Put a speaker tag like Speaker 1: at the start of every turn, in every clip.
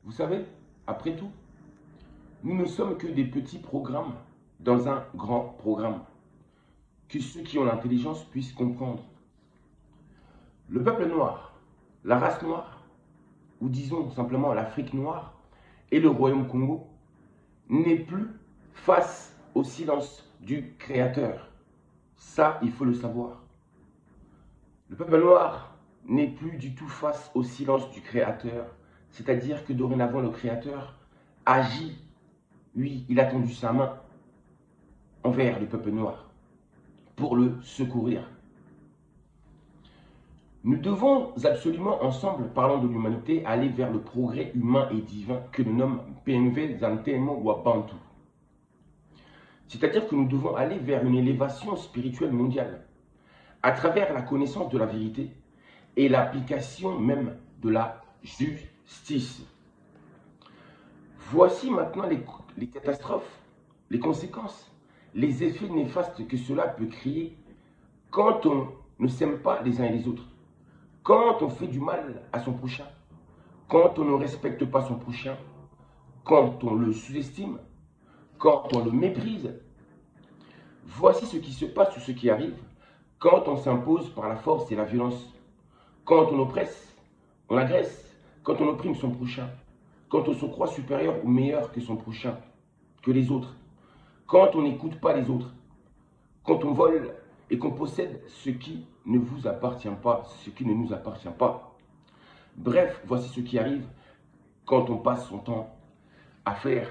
Speaker 1: Vous savez, après tout, nous ne sommes que des petits programmes dans un grand programme. Que ceux qui ont l'intelligence puissent comprendre. Le peuple noir, la race noire, ou disons simplement l'Afrique noire et le Royaume Congo, n'est plus face au silence du Créateur. Ça, il faut le savoir. Le peuple noir n'est plus du tout face au silence du Créateur. C'est-à-dire que dorénavant, le Créateur agit. Oui, il a tendu sa main envers le peuple noir pour le secourir. Nous devons absolument ensemble, parlant de l'humanité, aller vers le progrès humain et divin que l'on nomme PMV Zantemo ou Bantu. C'est-à-dire que nous devons aller vers une élévation spirituelle mondiale à travers la connaissance de la vérité et l'application même de la justice. Voici maintenant les catastrophes, les conséquences, les effets néfastes que cela peut créer quand on ne s'aime pas les uns et les autres, quand on fait du mal à son prochain, quand on ne respecte pas son prochain, quand on le sous-estime, quand on le méprise. Voici ce qui se passe ou ce qui arrive quand on s'impose par la force et la violence, quand on oppresse, on agresse, quand on opprime son prochain, quand on se croit supérieur ou meilleur que son prochain, que les autres, quand on n'écoute pas les autres, quand on vole et qu'on possède ce qui ne vous appartient pas, ce qui ne nous appartient pas. Bref, voici ce qui arrive quand on passe son temps à faire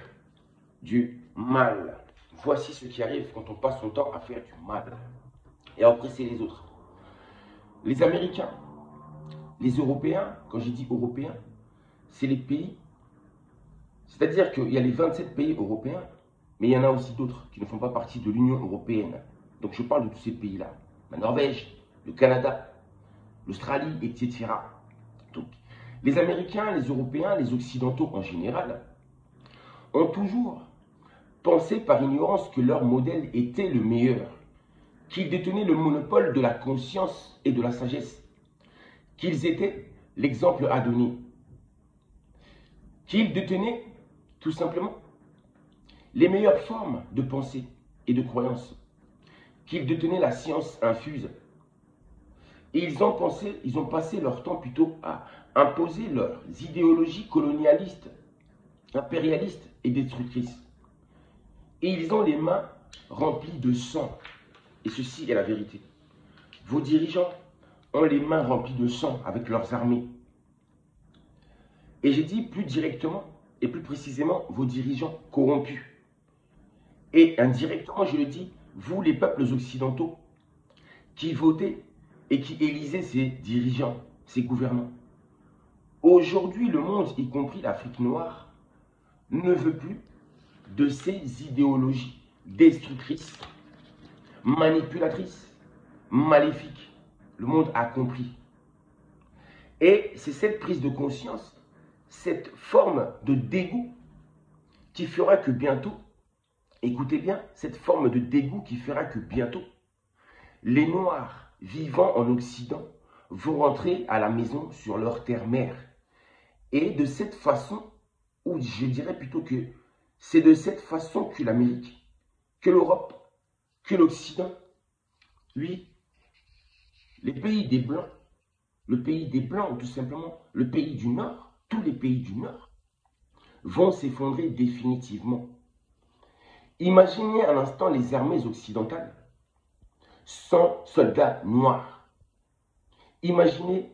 Speaker 1: du mal. Voici ce qui arrive quand on passe son temps à faire du mal et à oppresser les autres. Les Américains, les Européens, quand j'ai dit Européens, c'est les pays, c'est-à-dire qu'il y a les 27 pays européens, mais il y en a aussi d'autres qui ne font pas partie de l'Union européenne. Donc je parle de tous ces pays-là. La Norvège, le Canada, l'Australie, etc. Donc, les Américains, les Européens, les Occidentaux en général, ont toujours pensé par ignorance que leur modèle était le meilleur, qu'ils détenaient le monopole de la conscience et de la sagesse, qu'ils étaient l'exemple à donner, qu'ils détenaient tout simplement les meilleures formes de pensée et de croyance, qu'ils détenaient la science infuse. Et ils ont passé leur temps plutôt à imposer leurs idéologies colonialistes, impérialistes et destructrices. Et ils ont les mains remplies de sang. Et ceci est la vérité. Vos dirigeants ont les mains remplies de sang avec leurs armées. Et j'ai dit plus directement et plus précisément vos dirigeants corrompus. Et indirectement, je le dis, vous les peuples occidentaux qui votez et qui élisez ces dirigeants, ces gouvernants. Aujourd'hui, le monde, y compris l'Afrique noire, ne veut plus de ces idéologies destructrices, manipulatrices, maléfiques. Le monde a compris. Et c'est cette prise de conscience, cette forme de dégoût qui fera que bientôt, écoutez bien, cette forme de dégoût qui fera que bientôt, les Noirs vivant en Occident vont rentrer à la maison sur leur terre-mère. Et de cette façon, ou je dirais plutôt que c'est de cette façon que l'Amérique, que l'Europe, que l'Occident, oui, les pays des Blancs, le pays des Blancs ou tout simplement le pays du Nord, tous les pays du Nord, vont s'effondrer définitivement. Imaginez un instant les armées occidentales sans soldats noirs. Imaginez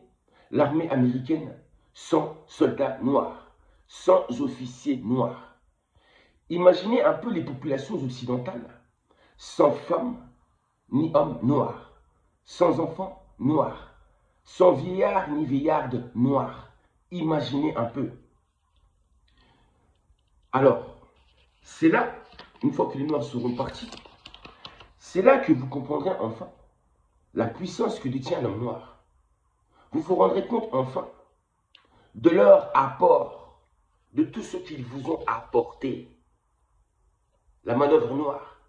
Speaker 1: l'armée américaine sans soldats noirs, sans officiers noirs. Imaginez un peu les populations occidentales sans femmes ni hommes noirs, sans enfants noirs, sans vieillards ni vieillardes noirs. Imaginez un peu. Alors, c'est là, une fois que les noirs seront partis, c'est là que vous comprendrez enfin la puissance que détient l'homme noir. Vous vous rendrez compte enfin de leur apport, de tout ce qu'ils vous ont apporté. La manœuvre noire,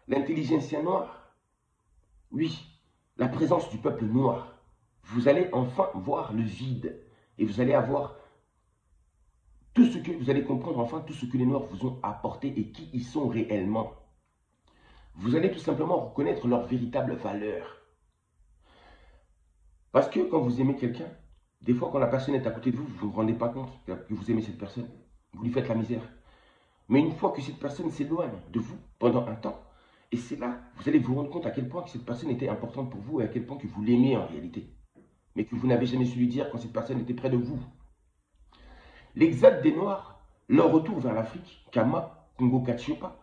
Speaker 1: l'intelligentsia noire, oui, la présence du peuple noir. Vous allez enfin voir le vide et vous allez avoir tout ce que vous allez comprendre, enfin, tout ce que les Noirs vous ont apporté et qui ils sont réellement. Vous allez tout simplement reconnaître leur véritable valeur. Parce que quand vous aimez quelqu'un, des fois quand la personne est à côté de vous, vous ne vous rendez pas compte que vous aimez cette personne. Vous lui faites la misère. Mais une fois que cette personne s'éloigne de vous pendant un temps, et c'est là, vous allez vous rendre compte à quel point que cette personne était importante pour vous et à quel point que vous l'aimez en réalité. Mais que vous n'avez jamais su lui dire quand cette personne était près de vous. L'exode des Noirs, leur retour vers l'Afrique, Kama, Congo Kachiopa,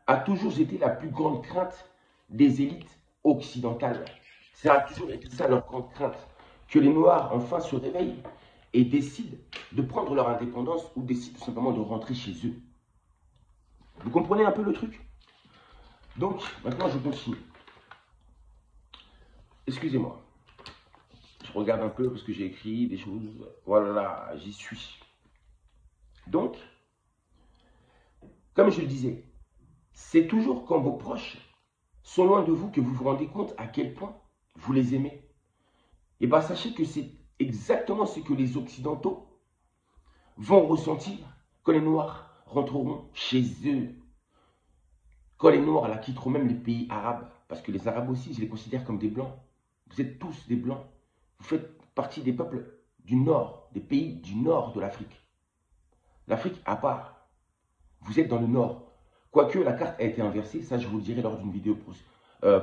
Speaker 1: a toujours été la plus grande crainte des élites occidentales. Ça a toujours été ça leur grande crainte, que les Noirs enfin se réveillent et décident de prendre leur indépendance ou décident tout simplement de rentrer chez eux. Vous comprenez un peu le truc? Donc, maintenant je continue. Excusez-moi. Je regarde un peu parce que j'ai écrit des choses. Voilà, j'y suis. Donc, comme je le disais, c'est toujours quand vos proches sont loin de vous que vous vous rendez compte à quel point vous les aimez. Et bien, sachez que c'est exactement ce que les Occidentaux vont ressentir quand les Noirs rentreront chez eux. Quand les Noirs là, quitteront même les pays arabes. Parce que les Arabes aussi, je les considère comme des Blancs. Vous êtes tous des Blancs. Vous faites partie des peuples du Nord, des pays du Nord de l'Afrique. L'Afrique à part. Vous êtes dans le Nord. Quoique la carte a été inversée, ça je vous le dirai lors d'une vidéo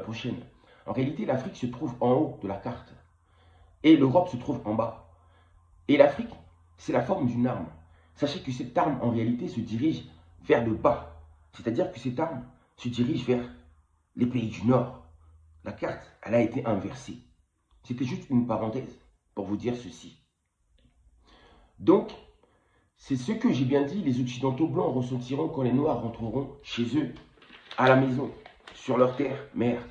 Speaker 1: prochaine. En réalité, l'Afrique se trouve en haut de la carte. Et l'Europe se trouve en bas. Et l'Afrique, c'est la forme d'une arme. Sachez que cette arme, en réalité, se dirige vers le bas. C'est-à-dire que cette arme se dirige vers les pays du Nord. La carte, elle a été inversée. C'était juste une parenthèse pour vous dire ceci. Donc, c'est ce que j'ai bien dit, les Occidentaux blancs ressentiront quand les Noirs rentreront chez eux, à la maison, sur leur terre, mère.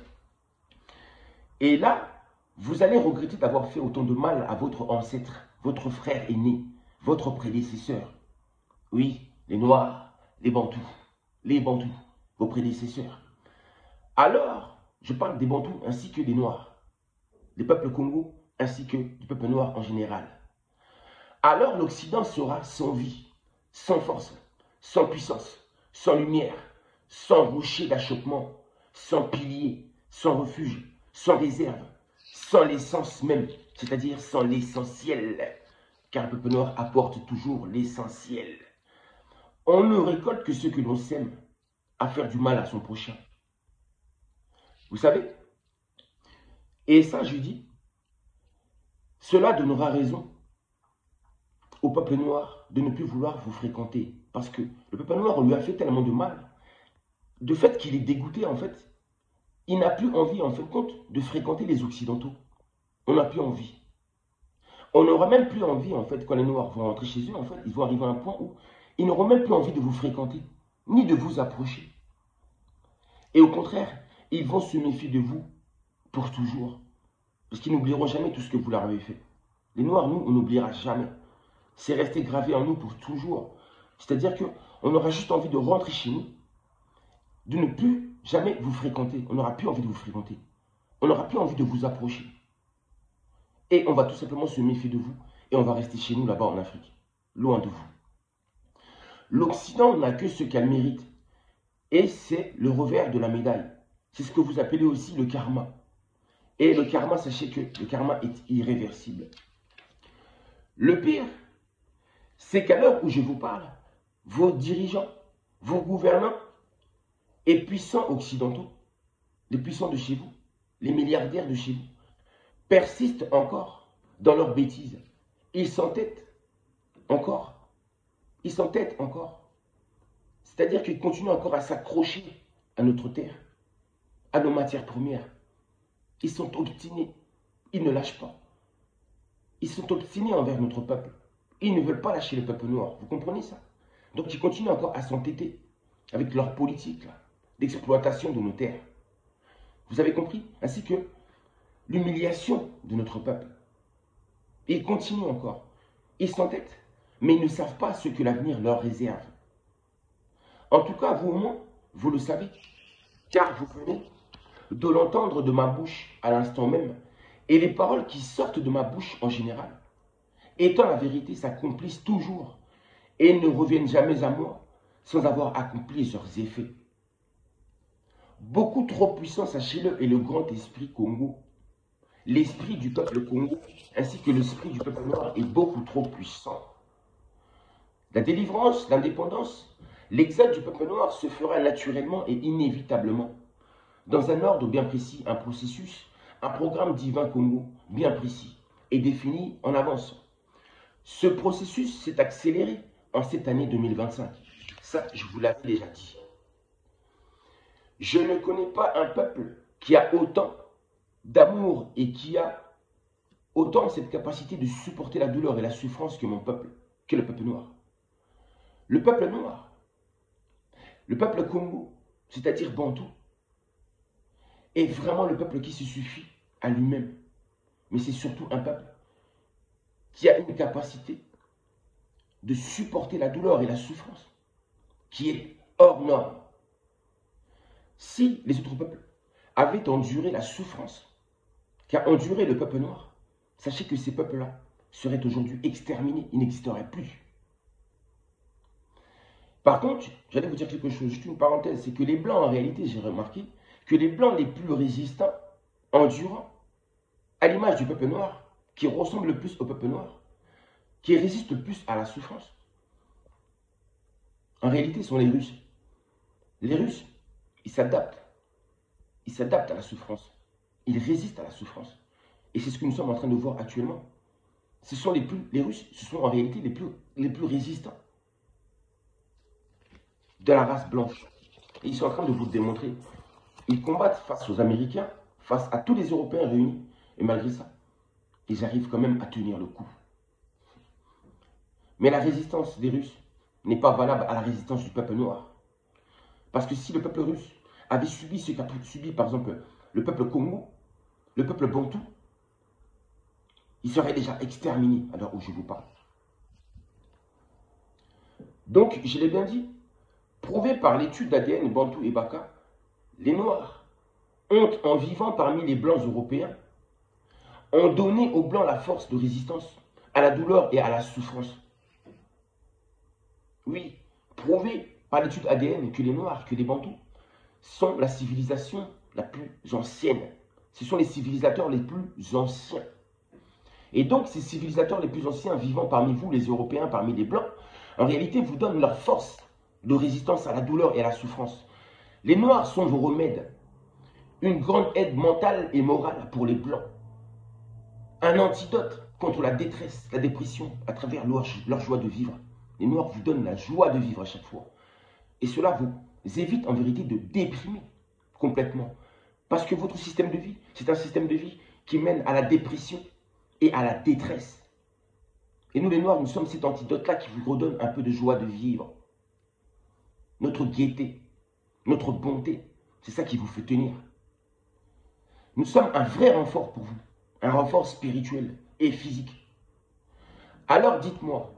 Speaker 1: Et là, vous allez regretter d'avoir fait autant de mal à votre ancêtre, votre frère aîné, votre prédécesseur. Oui, les Noirs, les Bantous, vos prédécesseurs. Alors, je parle des Bantous ainsi que des Noirs, des peuples Congo ainsi que du peuple noir en général. Alors l'Occident sera sans vie, sans force, sans puissance, sans lumière, sans rocher d'achoppement, sans pilier, sans refuge, sans réserve, sans l'essence même, c'est-à-dire sans l'essentiel, car le peuple noir apporte toujours l'essentiel. On ne récolte que ce que l'on sème, à faire du mal à son prochain. Vous savez? Et ça, je dis, cela donnera raison au peuple noir de ne plus vouloir vous fréquenter. Parce que le peuple noir, on lui a fait tellement de mal. De fait qu'il est dégoûté, en fait, il n'a plus envie, en fait, compte, de fréquenter les Occidentaux. On n'a plus envie. On n'aura même plus envie, en fait, quand les Noirs vont rentrer chez eux, en fait, ils vont arriver à un point où ils n'auront même plus envie de vous fréquenter, ni de vous approcher. Et au contraire, ils vont se méfier de vous pour toujours. Parce qu'ils n'oublieront jamais tout ce que vous leur avez fait. Les Noirs, nous, on n'oubliera jamais. C'est resté gravé en nous pour toujours. C'est-à-dire qu'on aura juste envie de rentrer chez nous, de ne plus jamais vous fréquenter. On n'aura plus envie de vous fréquenter. On n'aura plus envie de vous approcher. Et on va tout simplement se méfier de vous et on va rester chez nous là-bas en Afrique, loin de vous. L'Occident n'a que ce qu'elle mérite. Et c'est le revers de la médaille. C'est ce que vous appelez aussi le karma. Et le karma, sachez que le karma est irréversible. Le pire, c'est qu'à l'heure où je vous parle, vos dirigeants, vos gouvernants et puissants occidentaux, les puissants de chez vous, les milliardaires de chez vous, persistent encore dans leurs bêtises. Ils s'entêtent encore. Ils s'entêtent encore. C'est-à-dire qu'ils continuent encore à s'accrocher à notre terre, à nos matières premières. Ils sont obstinés. Ils ne lâchent pas. Ils sont obstinés envers notre peuple. Ils ne veulent pas lâcher le peuple noir. Vous comprenez ça? Donc ils continuent encore à s'entêter avec leur politique d'exploitation de nos terres. Vous avez compris? Ainsi que l'humiliation de notre peuple. Ils continuent encore. Ils s'entêtent, mais ils ne savent pas ce que l'avenir leur réserve. En tout cas, vous au moins, vous le savez, car vous venez de l'entendre de ma bouche à l'instant même, et les paroles qui sortent de ma bouche en général, étant la vérité, s'accomplissent toujours. et ne reviennent jamais à moi sans avoir accompli leurs effets. Beaucoup trop puissant, sachez-le, est le grand esprit Congo. L'esprit du peuple Congo ainsi que l'esprit du peuple noir est beaucoup trop puissant. La délivrance, l'indépendance, l'exode du peuple noir se fera naturellement et inévitablement. Dans un ordre bien précis, un processus, un programme divin Congo bien précis et défini en avance. Ce processus s'est accéléré en cette année 2025. Ça, je vous l'avais déjà dit. Je ne connais pas un peuple qui a autant d'amour et qui a autant cette capacité de supporter la douleur et la souffrance que mon peuple, que le peuple noir. Le peuple noir, le peuple Congo, c'est-à-dire Bantou, est vraiment le peuple qui se suffit à lui-même. Mais c'est surtout un peuple qui a une capacité de supporter la douleur et la souffrance, qui est hors norme. Si les autres peuples avaient enduré la souffrance qu'a enduré le peuple noir, sachez que ces peuples-là seraient aujourd'hui exterminés, ils n'existeraient plus. Par contre, j'allais vous dire quelque chose, juste une parenthèse, c'est que les Blancs, en réalité, j'ai remarqué que les Blancs les plus résistants, endurants, à l'image du peuple noir, qui ressemble le plus au peuple noir, qui résiste le plus à la souffrance, en réalité, sont les Russes. Les Russes, ils s'adaptent. Ils s'adaptent à la souffrance. Ils résistent à la souffrance. Et c'est ce que nous sommes en train de voir actuellement. Ce sont les Russes, ce sont en réalité les plus résistants de la race blanche. Et ils sont en train de vous le démontrer. Ils combattent face aux Américains, face à tous les Européens réunis. Et malgré ça, ils arrivent quand même à tenir le coup. Mais la résistance des Russes n'est pas valable à la résistance du peuple noir. Parce que si le peuple russe avait subi ce qu'a subi, par exemple, le peuple Congo, le peuple Bantou, il serait déjà exterminé à l'heure où je vous parle. Donc, je l'ai bien dit, prouvé par l'étude d'ADN Bantou et Baka, les Noirs ont, en vivant parmi les Blancs européens, ont donné aux Blancs la force de résistance à la douleur et à la souffrance. Oui, prouvé par l'étude ADN que les Noirs, que les Bantous, sont la civilisation la plus ancienne. Ce sont les civilisateurs les plus anciens. Et donc, ces civilisateurs les plus anciens vivant parmi vous, les Européens, parmi les Blancs, en réalité vous donnent leur force de résistance à la douleur et à la souffrance. Les Noirs sont vos remèdes, une grande aide mentale et morale pour les Blancs, un antidote contre la détresse, la dépression, à travers leur joie de vivre. Les Noirs vous donnent la joie de vivre à chaque fois. Et cela vous évite en vérité de déprimer complètement. Parce que votre système de vie, c'est un système de vie qui mène à la dépression et à la détresse. Et nous les Noirs, nous sommes cet antidote-là qui vous redonne un peu de joie de vivre. Notre gaieté, notre bonté, c'est ça qui vous fait tenir. Nous sommes un vrai renfort pour vous, un renfort spirituel et physique. Alors dites-moi,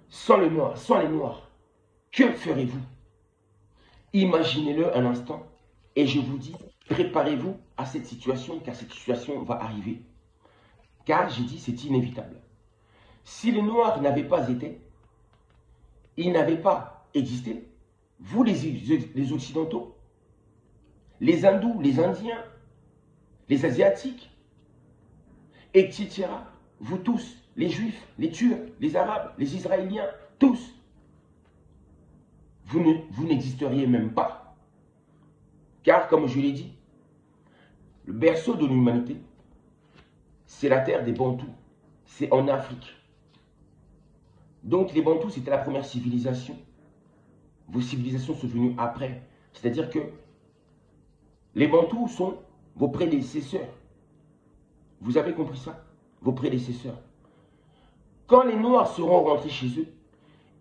Speaker 1: sans les Noirs, que ferez-vous? Imaginez-le un instant et je vous dis, préparez-vous à cette situation car cette situation va arriver. Car j'ai dit, c'est inévitable. Si les Noirs n'avaient pas été, ils n'avaient pas existé, vous les Occidentaux, les Hindous, les Indiens, les Asiatiques, etc., vous tous, les Juifs, les Turcs, les Arabes, les Israéliens, tous, vous n'existeriez même pas. Car, comme je l'ai dit, le berceau de l'humanité, c'est la terre des Bantous. C'est en Afrique. Donc, les Bantous, c'était la première civilisation. Vos civilisations sont venues après. C'est-à-dire que les Bantous sont vos prédécesseurs. Vous avez compris ça? Vos prédécesseurs. Quand les Noirs seront rentrés chez eux,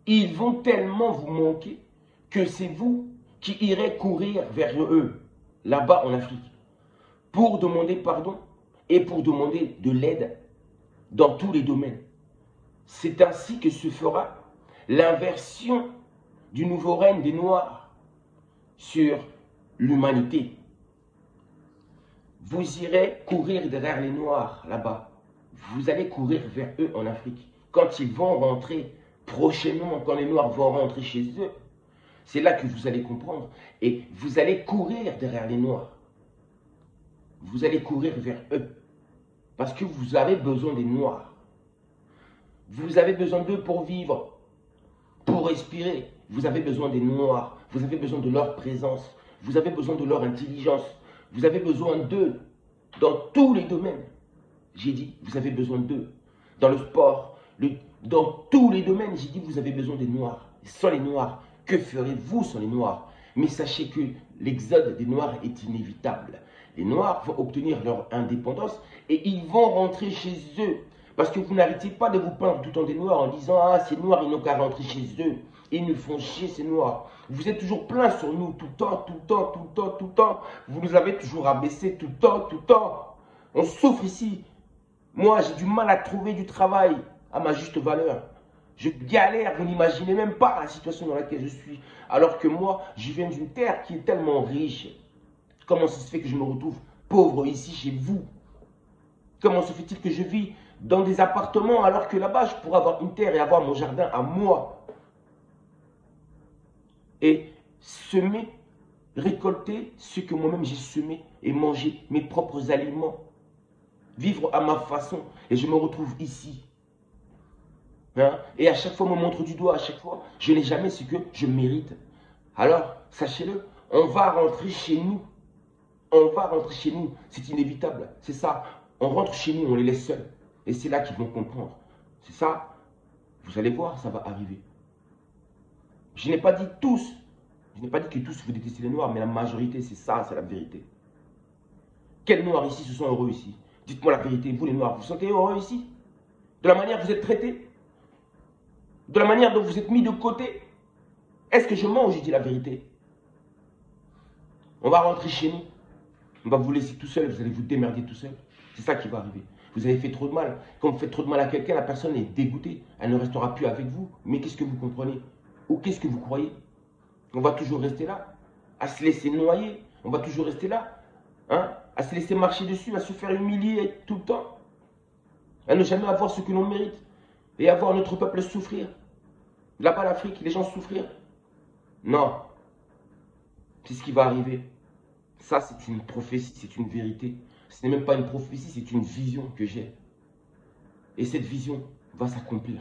Speaker 1: ils vont tellement vous manquer que c'est vous qui irez courir vers eux, là-bas en Afrique, pour demander pardon et pour demander de l'aide dans tous les domaines. C'est ainsi que se fera l'inversion du nouveau règne des Noirs sur l'humanité. Vous irez courir derrière les Noirs là-bas. Vous allez courir vers eux en Afrique. Quand ils vont rentrer Prochainement, quand les Noirs vont rentrer chez eux, c'est là que vous allez comprendre. Et vous allez courir derrière les Noirs. Vous allez courir vers eux. Parce que vous avez besoin des Noirs. Vous avez besoin d'eux pour vivre, pour respirer. Vous avez besoin des Noirs. Vous avez besoin de leur présence. Vous avez besoin de leur intelligence. Vous avez besoin d'eux dans tous les domaines. J'ai dit, vous avez besoin d'eux. Dans le sport, dans tous les domaines, j'ai dit, vous avez besoin des Noirs. Sans les Noirs, que ferez-vous sans les Noirs? Mais sachez que l'exode des Noirs est inévitable. Les Noirs vont obtenir leur indépendance et ils vont rentrer chez eux. Parce que vous n'arrêtez pas de vous plaindre tout le temps des Noirs en disant « Ah, ces Noirs, ils n'ont qu'à rentrer chez eux. Ils nous font chier, ces Noirs. » Vous êtes toujours plein sur nous, tout le temps, tout le temps, tout le temps, tout le temps. Vous nous avez toujours abaissés tout le temps, tout le temps. On souffre ici. Moi, j'ai du mal à trouver du travail à ma juste valeur. Je galère, vous n'imaginez même pas la situation dans laquelle je suis. Alors que moi, je viens d'une terre qui est tellement riche. Comment ça se fait que je me retrouve pauvre ici chez vous? Comment se fait-il que je vis dans des appartements alors que là-bas, je pourrais avoir une terre et avoir mon jardin à moi? Et semer, récolter ce que moi-même j'ai semé et manger mes propres aliments. Vivre à ma façon. Et je me retrouve ici. Hein? Et à chaque fois, on me montre du doigt. À chaque fois, je n'ai jamais ce que je mérite. Alors, sachez-le, on va rentrer chez nous. On va rentrer chez nous. C'est inévitable. C'est ça. On rentre chez nous, on les laisse seuls. Et c'est là qu'ils vont comprendre. C'est ça. Vous allez voir, ça va arriver. Je n'ai pas dit tous. Je n'ai pas dit que tous vous détestez les Noirs, mais la majorité, c'est ça, c'est la vérité. Quels Noirs ici se sont heureux ici? Dites-moi la vérité, vous les Noirs, vous vous sentez heureux ici? De la manière que vous êtes traités? De la manière dont vous êtes mis de côté? Est-ce que je mens ou je dis la vérité? On va rentrer chez nous. On va vous laisser tout seul, vous allez vous démerder tout seul. C'est ça qui va arriver. Vous avez fait trop de mal. Quand vous faites trop de mal à quelqu'un, la personne est dégoûtée. Elle ne restera plus avec vous. Mais qu'est-ce que vous comprenez? Ou qu'est-ce que vous croyez? On va toujours rester là, à se laisser noyer. On va toujours rester là, hein, à se laisser marcher dessus, à se faire humilier tout le temps. À ne jamais avoir ce que l'on mérite. Et à voir notre peuple souffrir. Là-bas, l'Afrique, les gens souffrir. Non. C'est ce qui va arriver. Ça, c'est une prophétie, c'est une vérité. Ce n'est même pas une prophétie, c'est une vision que j'ai. Et cette vision va s'accomplir.